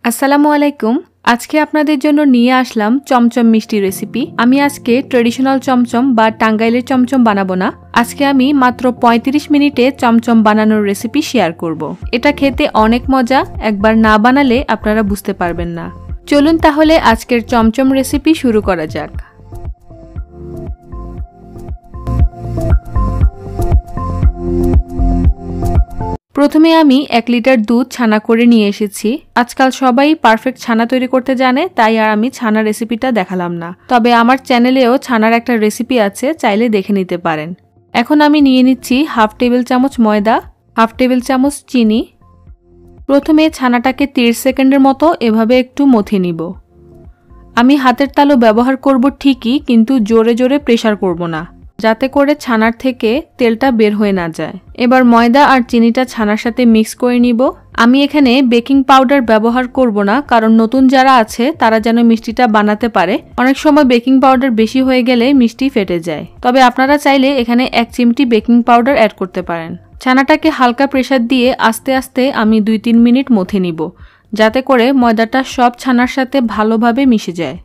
আসসালামু আলাইকুম। আজকে আপনাদের জন্য নিয়ে আসলাম চমচম মিষ্টি রেসিপি। আমি আজকে ট্রেডিশনাল চমচম বা টাঙ্গাইলের চমচম বানাবো না। আজকে আমি মাত্র 35 মিনিটে চমচম বানানোর রেসিপি শেয়ার করব। এটা খেতে অনেক মজা, একবার না বানালে আপনারা বুঝতে পারবেন না। চলুন তাহলে আজকের চমচম রেসিপি শুরু করা যাক। প্রথমে আমি 1 লিটার দুধ ছানা করে নিয়ে এসেছি। আজকাল সবাই পারফেক্ট ছানা তৈরি করতে জানে, তাই আর আমি ছানা রেসিপিটা দেখালাম না। তবে আমার চ্যানেলেও ছানার একটা রেসিপি আছে, চাইলে দেখে নিতে পারেন। এখন আমি নিয়ে নিচ্ছি হাফ টেবিল চামচ ময়দা, হাফ টেবিল চামচ চিনি। প্রথমে ছানাটাকে 30 সেকেন্ডের মতো এভাবে একটু মথে নিব। আমি হাতের তালু ব্যবহার করব ঠিকই, কিন্তু জোরে জোরে প্রেসার করব না, যাতে করে ছানার থেকে তেলটা বের হয়ে না যায়। এবার ময়দা আর চিনিটা ছানার সাথে মিক্স করে নিব। আমি এখানে বেকিং পাউডার ব্যবহার করব না, কারণ নতুন যারা আছে তারা যেন মিষ্টিটা বানাতে পারে। অনেক সময় বেকিং পাউডার বেশি হয়ে গেলে মিষ্টি ফেটে যায়। তবে আপনারা চাইলে এখানে 1 চিমটি বেকিং পাউডার অ্যাড করতে পারেন। ছানাটাকে হালকা প্রেসার দিয়ে আস্তে আস্তে আমি 2-3 মিনিট মথে নিব, যাতে করে ময়দাটা সব ছানার সাথে ভালোভাবে মিশে যায়।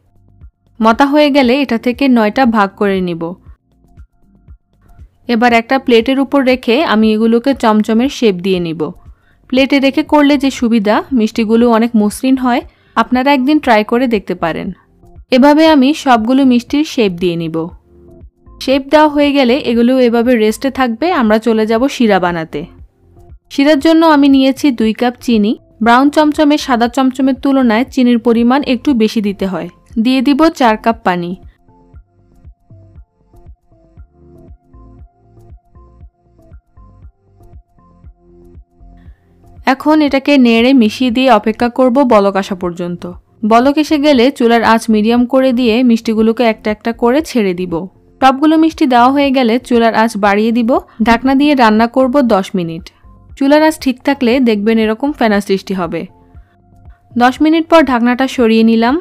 মথা হয়ে গেলে এটা থেকে 9টা ভাগ করে নিব। এবার একটা প্লেটের উপর রেখে আমি এগুলোকে চমচমের শেপ দিয়ে নিব। প্লেটে রেখে করলে যে সুবিধা, মিষ্টিগুলো অনেক মসৃণ হয়। আপনারা একদিন ট্রাই করে দেখতে পারেন। এভাবে আমি সবগুলো মিষ্টির শেপ দিয়ে নিব। শেপ দেওয়া হয়ে গেলে এগুলো এভাবে রেস্টে থাকবে। আমরা চলে যাব শিরা বানাতে। শিরার জন্য আমি নিয়েছি 2 কাপ চিনি। ব্রাউন চমচমে সাদা চমচমের তুলনায় চিনির পরিমাণ একটু বেশি দিতে হয়। দিয়ে দিব 4 কাপ পানি। এখন এটাকে নেড়ে মিশিয়ে দিয়ে অপেক্ষা করব বলক আসা পর্যন্ত। বলক এসে গেলে চুলার আঁচ মিডিয়াম করে দিয়ে মিষ্টিগুলোকে একটা একটা করে ছেড়ে দিব। সবগুলো মিষ্টি দেওয়া হয়ে গেলে চুলার আঁচ বাড়িয়ে দিব। ঢাকনা দিয়ে রান্না করব 10 মিনিট। চুলার আঁচ ঠিক থাকলে দেখবেন এরকম ফেনা সৃষ্টি হবে। 10 মিনিট পর ঢাকনাটা সরিয়ে নিলাম।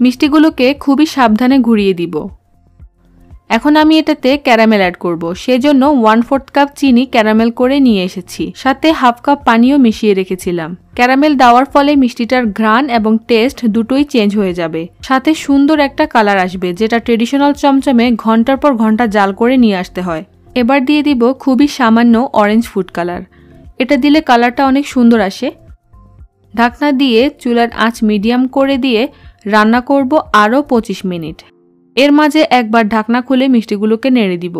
মিষ্টিগুলোকে খুবই সাবধানে ঘুরিয়ে দিব। এখন আমি এটাতে ক্যারামেল অ্যাড করব। সেজন্য 1/4 কাপ চিনি ক্যারামেল করে নিয়ে এসেছি, সাথে হাফ কাপ পানিও মিশিয়ে রেখেছিলাম। ক্যারামেল দেওয়ার ফলে মিষ্টিটার ঘ্রাণ এবং টেস্ট দুটোই চেঞ্জ হয়ে যাবে, সাথে সুন্দর একটা কালার আসবে, যেটা ট্রেডিশনাল চমচমে ঘন্টার পর ঘন্টা জাল করে নিয়ে আসতে হয়। এবার দিয়ে দিব খুবই সামান্য অরেঞ্জ ফুড কালার। এটা দিলে কালারটা অনেক সুন্দর আসে। ঢাকনা দিয়ে চুলার আঁচ মিডিয়াম করে দিয়ে রান্না করব আরও 25 মিনিট। এর মাঝে একবার ঢাকনা খুলে মিষ্টিগুলোকে নেড়ে দিব।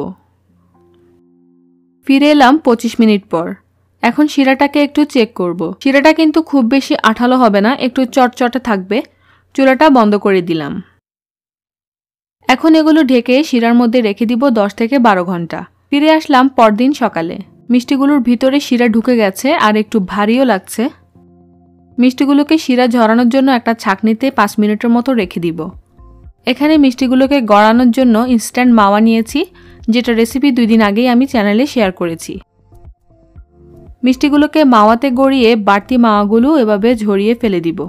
ফিরে এলাম 25 মিনিট পর। এখন শিরাটাকে একটু চেক করব। শিরাটা কিন্তু খুব বেশি আঠালো হবে না, একটু চটচটে থাকবে। চুলাটা বন্ধ করে দিলাম। এখন এগুলো ঢেকে শিরার মধ্যে রেখে দিব 10 থেকে 12 ঘন্টা। ফিরে আসলাম পরদিন সকালে। মিষ্টিগুলোর ভিতরে শিরা ঢুকে গেছে আর একটু ভারীও লাগছে। মিষ্টিগুলোকে শিরা ঝরানোর জন্য একটা ছাঁকনিতে 5 মিনিটের মতো রেখে দিব। এখানে মিষ্টিগুলোকে গড়ানোর জন্য ইনস্ট্যান্ট মাওয়া নিয়েছি, যেটা রেসিপি 2 দিন আগেই আমি চ্যানেলে শেয়ার করেছি। মিষ্টিগুলোকে মাওয়াতে গড়িয়ে বাড়তি মাওয়াগুলো এভাবে ঝরিয়ে ফেলে দিব।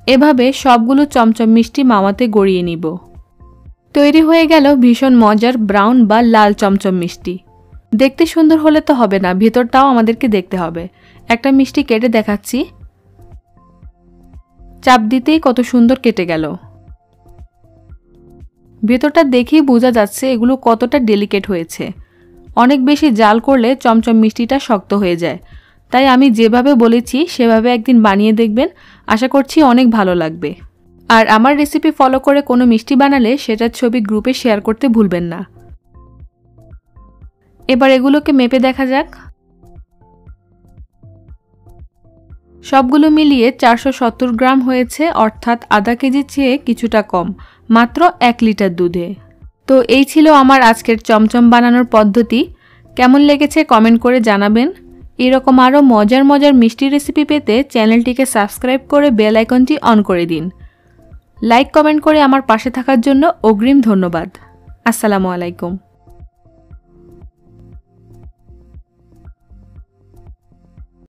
এভাবে সবগুলো চমচম মিষ্টি মাওয়াতে গড়িয়ে নিব। তৈরি হয়ে গেল ভীষণ মজার ব্রাউন বা লাল চমচম মিষ্টি। দেখতে সুন্দর হলে তো হবে না, ভেতরটাও আমাদেরকে দেখতে হবে। একটা মিষ্টি কেটে দেখাচ্ছি। চাপ দিতেই কত সুন্দর কেটে গেল। ভেতরটা দেখেই বোঝা যাচ্ছে এগুলো কতটা ডেলিকেট হয়েছে। অনেক বেশি জাল করলে চমচম মিষ্টিটা শক্ত হয়ে যায়। তাই আমি যেভাবে বলেছি সেভাবে একদিন বানিয়ে দেখবেন, আশা করছি অনেক ভালো লাগবে। আর আমার রেসিপি ফলো করে কোনো মিষ্টি বানালে সেটার ছবি গ্রুপে শেয়ার করতে ভুলবেন না। এবার এগুলোকে মেপে দেখা যাক। সবগুলো মিলিয়ে 470 গ্রাম হয়েছে, অর্থাৎ আধা কেজির চেয়ে কিছুটা কম, মাত্র 1 লিটার দুধে। তো এই ছিল আমার আজকের চমচম বানানোর পদ্ধতি। কেমন লেগেছে কমেন্ট করে জানাবেন। এরকম আরও মজার মজার মিষ্টি রেসিপি পেতে চ্যানেলটিকে সাবস্ক্রাইব করে বেল আইকনটি অন করে দিন। লাইক কমেন্ট করে আমার পাশে থাকার জন্য অগ্রিম ধন্যবাদ। আসসালামু আলাইকুম।